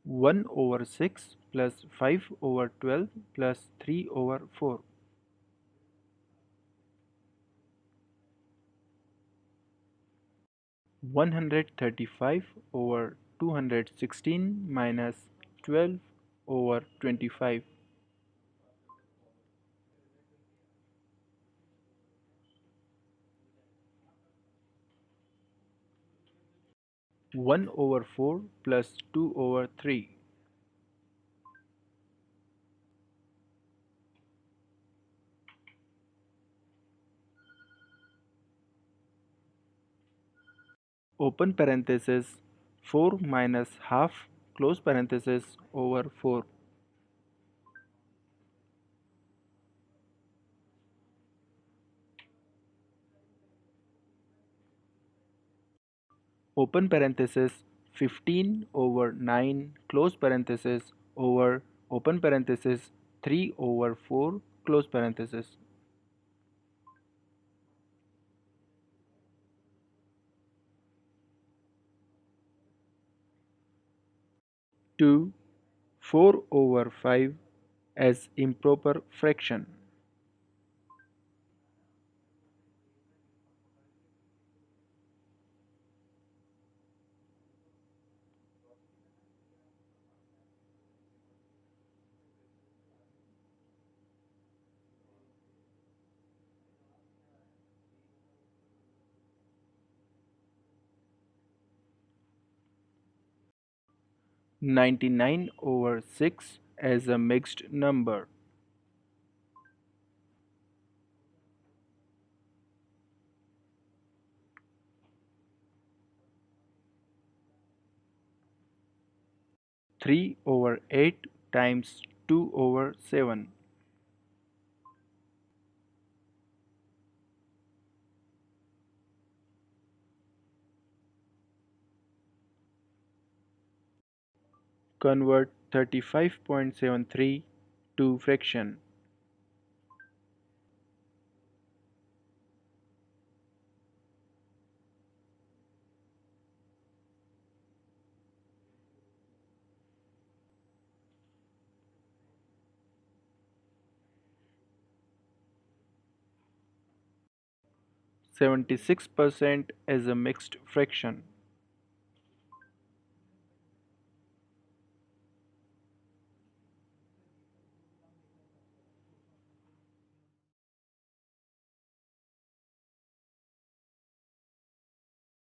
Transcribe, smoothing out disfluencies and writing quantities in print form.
1 over 6 plus 5 over 12 plus 3 over 4. 135 over 216 minus 12 over 25. 1 over 4 plus 2 over 3. Open parenthesis 4 minus half close parenthesis over 4. Open parenthesis 15 over 9 close parenthesis over open parenthesis 3 over 4 close parenthesis. 2. 4 over 5 as improper fraction. 99 over 6 as a mixed number. 3 over 8 times 2 over 7. 'Convert 35.73 to fraction. 76% as a mixed fraction.